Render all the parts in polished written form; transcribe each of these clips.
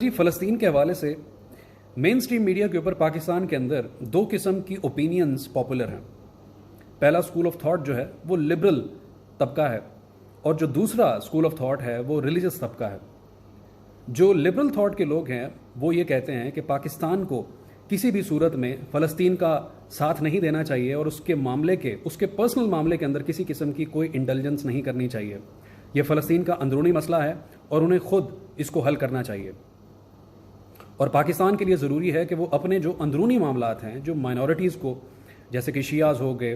जी, फ़लस्तीन के हवाले से मेन स्ट्रीम मीडिया के ऊपर पाकिस्तान के अंदर दो किस्म की ओपिनियंस पॉपुलर हैं। पहला स्कूल ऑफ थॉट जो है वो लिबरल तबका है, और जो दूसरा स्कूल ऑफ थॉट है वो रिलीजियस तबका है। जो लिबरल थॉट के लोग हैं वो ये कहते हैं कि पाकिस्तान को किसी भी सूरत में फ़लस्तीन का साथ नहीं देना चाहिए और उसके पर्सनल मामले के अंदर किसी किस्म की कोई इंटेलिजेंस नहीं करनी चाहिए। ये फ़लस्तीन का अंदरूनी मसला है और उन्हें खुद इसको हल करना चाहिए। और पाकिस्तान के लिए ज़रूरी है कि वो अपने जो अंदरूनी मामलात हैं, जो माइनॉरिटीज़ को, जैसे कि शियाज़ हो गए,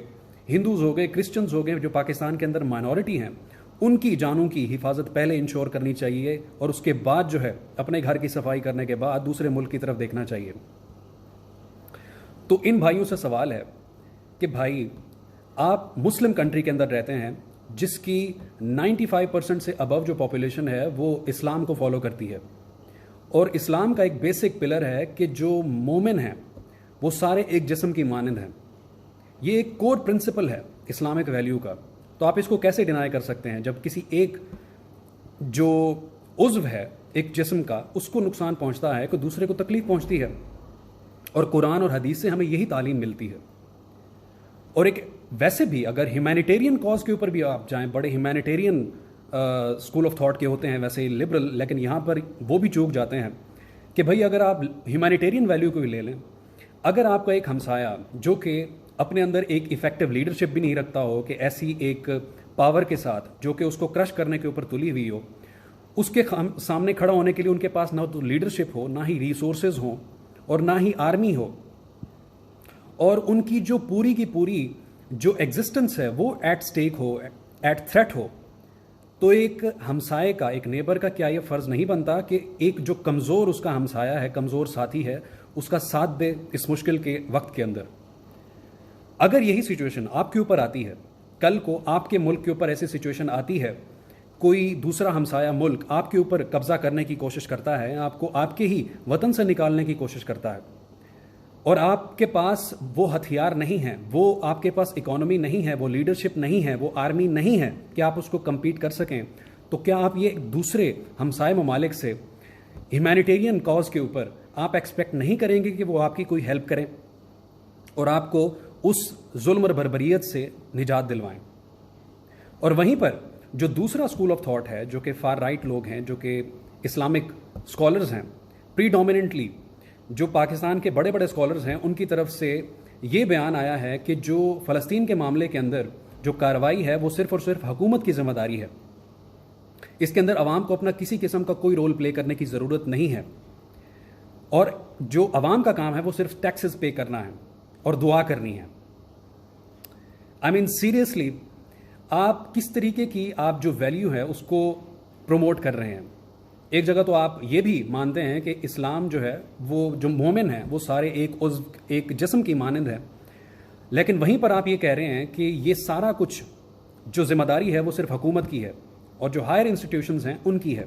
हिंदूज़ हो गए, क्रिश्चियंस हो गए, जो पाकिस्तान के अंदर माइनॉरिटी हैं, उनकी जानों की हिफाजत पहले इंश्योर करनी चाहिए और उसके बाद जो है अपने घर की सफाई करने के बाद दूसरे मुल्क की तरफ देखना चाहिए। तो इन भाइयों से सवाल है कि भाई, आप मुस्लिम कंट्री के अंदर रहते हैं जिसकी 95% से अबव जो पॉपुलेशन है वो इस्लाम को फॉलो करती है, और इस्लाम का एक बेसिक पिलर है कि जो मोमिन हैं वो सारे एक जिस्म की मानंद हैं। ये एक कोर प्रिंसिपल है इस्लामिक वैल्यू का। तो आप इसको कैसे डिनाई कर सकते हैं जब किसी एक जो उज़्व है एक जिस्म का, उसको नुकसान पहुंचता है, कोई दूसरे को तकलीफ पहुंचती है। और कुरान और हदीस से हमें यही तालीम मिलती है। और एक वैसे भी अगर ह्यूमैनिटेरियन कॉज के ऊपर भी आप जाएं, बड़े ह्यूमैनिटेरियन स्कूल ऑफ थॉट के होते हैं वैसे लिबरल, लेकिन यहाँ पर वो भी चूक जाते हैं कि भाई अगर आप ह्यूमैनिटेरियन वैल्यू को भी ले लें, अगर आपका एक हमसाया जो कि अपने अंदर एक इफेक्टिव लीडरशिप भी नहीं रखता हो, कि ऐसी एक पावर के साथ जो कि उसको क्रश करने के ऊपर तुली हुई हो, उसके सामने खड़ा होने के लिए उनके पास ना तो लीडरशिप हो, ना ही रिसोर्सेज हो, और ना ही आर्मी हो, और उनकी जो पूरी की पूरी जो एग्जिस्टेंस है वो एट स्टेक हो, एट थ्रेट हो, तो एक हमसाए का, एक नेबर का क्या यह फ़र्ज़ नहीं बनता कि एक जो कमज़ोर उसका हमसाया है, कमज़ोर साथी है, उसका साथ दे इस मुश्किल के वक्त के अंदर। अगर यही सिचुएशन आपके ऊपर आती है, कल को आपके मुल्क के ऊपर ऐसी सिचुएशन आती है, कोई दूसरा हमसाया मुल्क आपके ऊपर कब्ज़ा करने की कोशिश करता है, आपको आपके ही वतन से निकालने की कोशिश करता है, और आपके पास वो हथियार नहीं हैं, वो आपके पास इकोनॉमी नहीं है, वो लीडरशिप नहीं है, वो आर्मी नहीं है कि आप उसको कम्पीट कर सकें, तो क्या आप ये दूसरे हमसाए ममालिक से ह्यूमैनिटेरियन कॉज के ऊपर आप एक्सपेक्ट नहीं करेंगे कि वो आपकी कोई हेल्प करें और आपको उस जुल्म और बर्बरियत से निजात दिलवाएं? और वहीं पर जो दूसरा स्कूल ऑफ थॉट है, जो कि फार राइट लोग हैं, जो कि इस्लामिक स्कॉलर्स हैं, प्रीडोमिनेंटली जो पाकिस्तान के बड़े बड़े स्कॉलर्स हैं, उनकी तरफ से ये बयान आया है कि जो फ़लस्तीन के मामले के अंदर जो कार्रवाई है वो सिर्फ़ और सिर्फ हुकूमत की ज़िम्मेदारी है। इसके अंदर अवाम को अपना किसी किस्म का कोई रोल प्ले करने की ज़रूरत नहीं है, और जो अवाम का काम है वो सिर्फ टैक्सेस पे करना है और दुआ करनी है। आई मीन सीरियसली, आप किस तरीके की आप जो वैल्यू है उसको प्रमोट कर रहे हैं? एक जगह तो आप ये भी मानते हैं कि इस्लाम जो है, वो जो मोमिन है वो सारे एक जिस्म की मानंद है, लेकिन वहीं पर आप ये कह रहे हैं कि ये सारा कुछ जो जिम्मेदारी है वो सिर्फ हुकूमत की है और जो हायर इंस्टीट्यूशंस हैं उनकी है।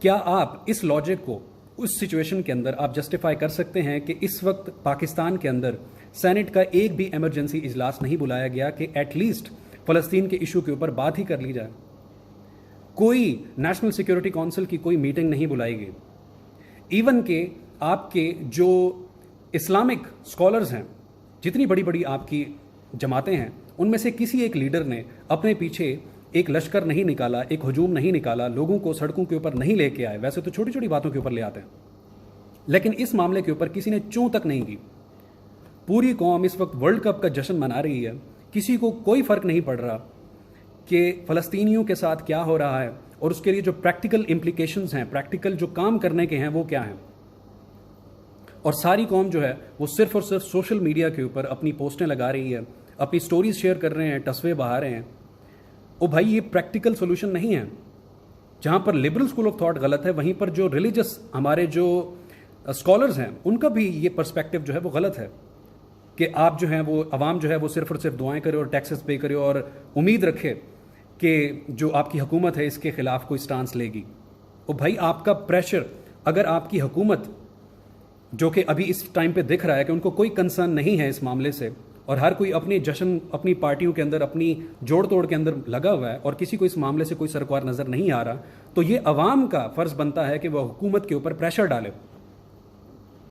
क्या आप इस लॉजिक को उस सिचुएशन के अंदर आप जस्टिफाई कर सकते हैं कि इस वक्त पाकिस्तान के अंदर सेनेट का एक भी इमरजेंसी इजलास नहीं बुलाया गया कि एटलीस्ट फ़लस्तीन के इशू के ऊपर बात ही कर ली जाए? कोई नेशनल सिक्योरिटी काउंसिल की कोई मीटिंग नहीं बुलाई गई। इवन के आपके जो इस्लामिक स्कॉलर्स हैं, जितनी बड़ी बड़ी आपकी जमातें हैं, उनमें से किसी एक लीडर ने अपने पीछे एक लश्कर नहीं निकाला, एक हजूम नहीं निकाला, लोगों को सड़कों के ऊपर नहीं लेके आए। वैसे तो छोटी छोटी बातों के ऊपर ले आते हैं, लेकिन इस मामले के ऊपर किसी ने चूं तक नहीं की। पूरी कौम इस वक्त वर्ल्ड कप का जश्न मना रही है, किसी को कोई फ़र्क नहीं पड़ रहा कि फ़लस्तीनियों के साथ क्या हो रहा है, और उसके लिए जो प्रैक्टिकल इम्प्लीकेशंस हैं, प्रैक्टिकल जो काम करने के हैं वो क्या हैं। और सारी कौम जो है वो सिर्फ और सिर्फ सोशल मीडिया के ऊपर अपनी पोस्टें लगा रही है, अपनी स्टोरीज शेयर कर रहे हैं, तस्वीरें बहा रहे हैं। ओ भाई, ये प्रैक्टिकल सोल्यूशन नहीं है। जहाँ पर लिबरल स्कूल ऑफ थॉट गलत है, वहीं पर जो रिलीजियस हमारे जो स्कॉलर्स हैं उनका भी ये पर्सपेक्टिव जो है वो गलत है कि आप जो हैं वो अवाम जो है वो सिर्फ और सिर्फ दुआएं करे और टैक्सेस पे करे और उम्मीद रखे कि जो आपकी हुकूमत है इसके ख़िलाफ़ कोई स्टांस लेगी। और भाई, आपका प्रेशर, अगर आपकी हुकूमत जो कि अभी इस टाइम पे दिख रहा है कि उनको कोई कंसर्न नहीं है इस मामले से, اور ہر کوئی اپنے جشن اپنی پارٹیوں کے اندر اپنی جوڑ توڑ کے اندر لگا ہوا ہے اور کسی کو اس معاملے سے کوئی سرکار نظر نہیں آ رہا، تو یہ عوام کا فرض بنتا ہے کہ وہ حکومت کے اوپر پریشر ڈالے